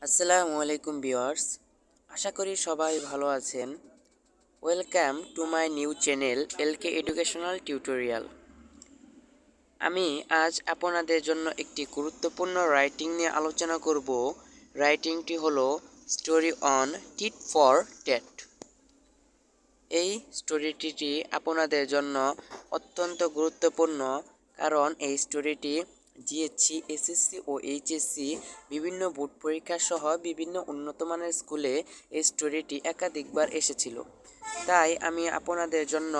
আসসালামু আলাইকুম ভিউয়ার্স, আশা করি সবাই ভালো আছেন। Welcome to my new channel L K educational tutorial. আমি আজ আপনাদের জন্য একটি গুরুত্বপূর্ণ রাইটিং নিয়ে আলোচনা করব। রাইটিংটি হলো story on tit for tat. এই স্টোরিটি আপনাদের জন্য অত্যন্ত গুরুত্বপূর্ণ, কারণ এই স্টোরিটি জিএসসি, এসএসসি ও এইচএসসি বিভিন্ন বোর্ড পরীক্ষা সহ বিভিন্ন উন্নতমানের স্কুলে এই স্টোরিটি একাধিকবার এসেছিল। তাই আমি আপনাদের জন্য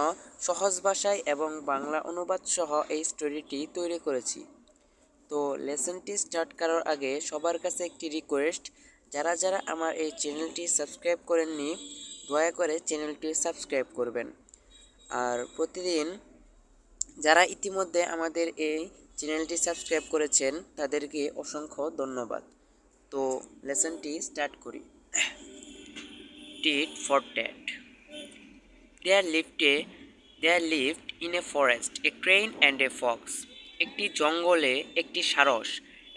সহজ ভাষায় এবং বাংলা অনুবাদ সহ এই স্টোরিটি তৈরি করেছি। তো লেসনটি স্টার্ট করার আগে সবার কাছে একটি রিকোয়েস্ট, যারা যারা আমার এই চ্যানেলটি সাবস্ক্রাইব করেননি দয়া করে চ্যানেলটি সাবস্ক্রাইব করবেন। আর প্রতিদিন যারা ইতিমধ্যে আমাদের এই চ্যানেলটি সাবস্ক্রাইব করেছেন তাদেরকে অসংখ্য ধন্যবাদ। তো লেসনটি স্টার্ট করি। Tit for tat. There lived in a forest a crane and a fox. একটি জঙ্গলে একটি সারস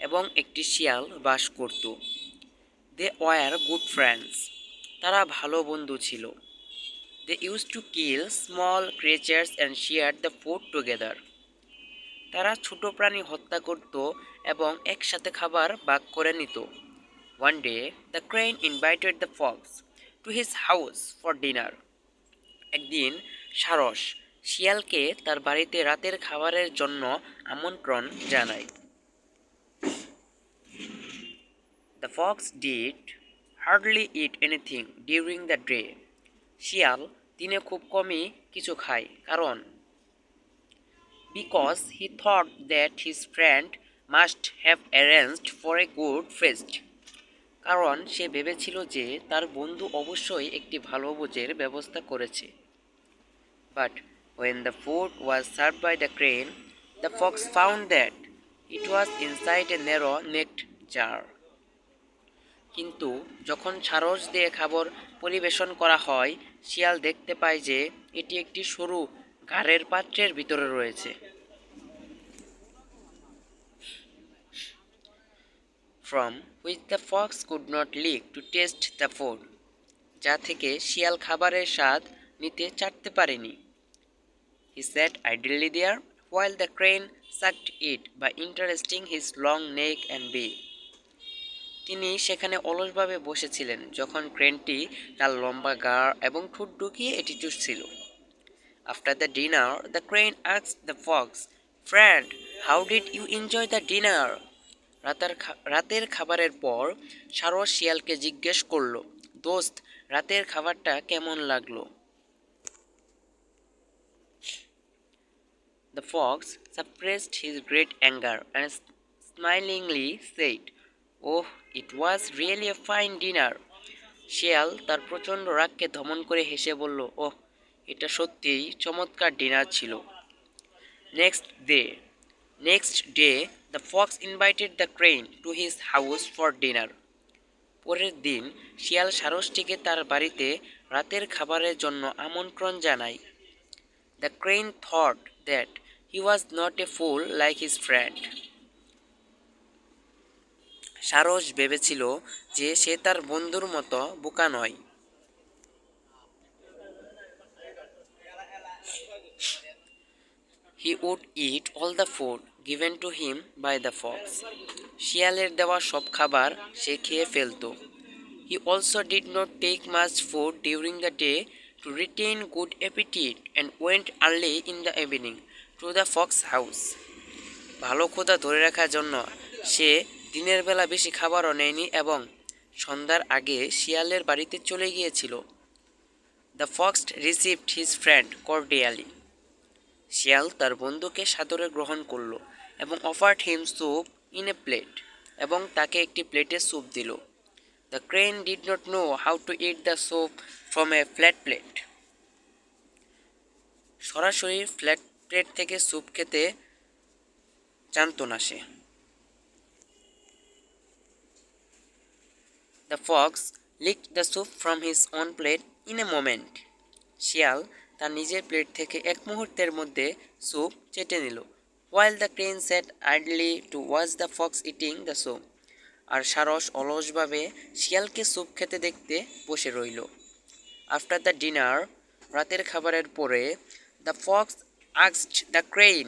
এবং একটি শিয়াল বাস করত। They were good friends. তারা ভালো বন্ধু ছিল। They used to kill small creatures and share the food together. তারা ছোট প্রাণী হত্যা করত এবং একসাথে খাবার ভাগ করে নিত। One day, the crane invited the fox to his house for dinner. একদিন সারস শিয়ালকে তার বাড়িতে রাতের খাবারের জন্য আমন্ত্রণ জানায়। The fox did hardly eat anything during the day. শিয়াল দিনে খুব কমই কিছু খায়, কারণ because he thought that his friend must have arranged for a good feast. কারণ সে ভেবেছিল যে তার বন্ধু অবশ্যই একটি ভালো ভোজের ব্যবস্থা করেছে। But when the food was served by the crane, the fox found that it was inside a narrow-necked jar. কিন্তু যখন সারস দিয়ে খাবার পরিবেশন করা হয়, শিয়াল দেখতে পায় যে এটি একটি সরু ঘাড়ের পাত্রের ভিতরে রয়েছে। From which the fox could not lick to taste the food. যা থেকে শিয়াল খাবারের স্বাদ নিতে চাটতে পারেনি। He sat idly there while the crane sucked it by interesting his long neck and beak. তিনি সেখানে অলসভাবে বসেছিলেন যখন ক্রেনটি তার লম্বা গাড় এবং ঠোঁট ঢুকিয়ে এটি চুষছিল। After the dinner, the crane asked the fox, "Friend, how did you enjoy the dinner?" রাতের খাবারের পর সারস শিয়ালকে জিজ্ঞেস করল, দোস্ত, রাতের খাবারটা কেমন লাগলো? The fox suppressed his great anger and smilingly said, "Oh, it was really a fine dinner." শিয়াল তার প্রচণ্ড রাগকে দমন করে হেসে বলল, ওহ, এটা সত্যিই চমৎকার ডিনার ছিল। Next day, the fox invited the crane to his house for dinner. পরের দিন শিয়াল সারসটিকে তার বাড়িতে রাতের খাবারের জন্য আমন্ত্রণ জানায়। The crane thought that he was not a fool like his friend. সারস ভেবেছিল যে সে তার বন্ধুর মতো বোকা নয়। He would eat all the food given to him by the fox. শিয়ালের দেওয়া সব খাবার সে খেয়ে ফেলত। He also did not take much food during the day to retain good appetite and went early in the evening to the fox house. ভালো ক্ষুধা ধরে রাখার জন্য সে দিনের বেলা বেশি খাবারও নেয়নি এবং সন্ধ্যার আগে শিয়ালের বাড়িতে চলে গিয়েছিল। The fox received his friend cordially. শিয়াল তার বন্ধুকে সাদরে গ্রহণ করল এবং offered him soup in a plate, এবং তাকে একটি প্লেটে স্যুপ দিল। The crane did not know how to eat the soup from a flat plate. সরাসরি ফ্ল্যাট প্লেট থেকে স্যুপ খেতে জানত না সে। The fox licked the soup from his own plate in a moment. শিয়াল তার নিজের প্লেট থেকে এক মুহূর্তের মধ্যে স্যুপ চেটে নিল। While the crane sat idly to watch the fox eating the soup. আর সারস অলসভাবে শিয়ালকে স্যুপ খেতে দেখতে বসে রইল। আফটার দ্য ডিনার, রাতের খাবারের পরে, the fox asked the crane,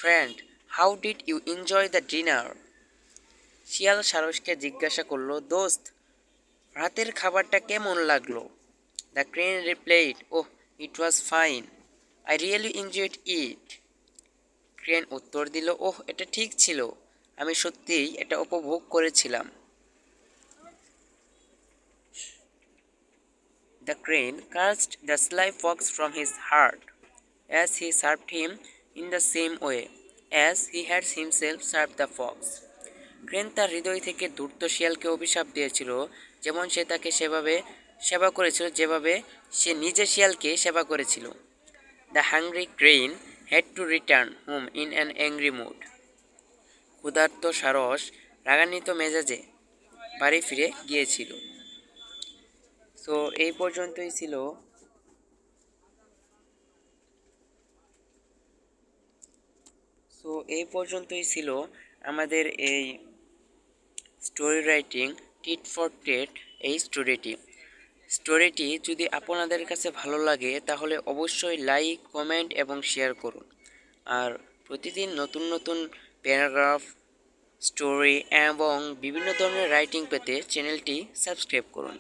friend, how did you enjoy the dinner? শিয়াল সারসকে জিজ্ঞাসা করল, দোস্ত, রাতের খাবারটা কেমন লাগলো? The crane replied, oh, it was fine, I really enjoyed it. Crane উত্তর দিল, ওহ, এটা ঠিক ছিল, আমি সত্যিই এটা উপভোগ করেছিলাম। The crane cursed the sly fox from his heart, as he served him in the same way as he had himself served the fox. Crane তার হৃদয় থেকে ধূর্ত শিয়ালকে অভিশাপ দিয়েছিল, যেমন সে তাকে সেবা করেছিল, যেভাবে সে নিজে শিয়ালকে সেবা করেছিল। The hungry crane had to return home in an angry mood. ক্ষুধার্ত সারস রাগান্বিত মেজাজে বাড়ি ফিরে গিয়েছিল। সো এই পর্যন্তই ছিল আমাদের এই story writing tit for tat এই স্টোরিটি যদি আপনাদের কাছে ভালো লাগে তাহলে অবশ্যই লাইক, কমেন্ট এবং শেয়ার করুন। আর প্রতিদিন নতুন নতুন প্যারাগ্রাফ, স্টোরি এবং বিভিন্ন ধরনের রাইটিং পেতে চ্যানেলটি সাবস্ক্রাইব করুন।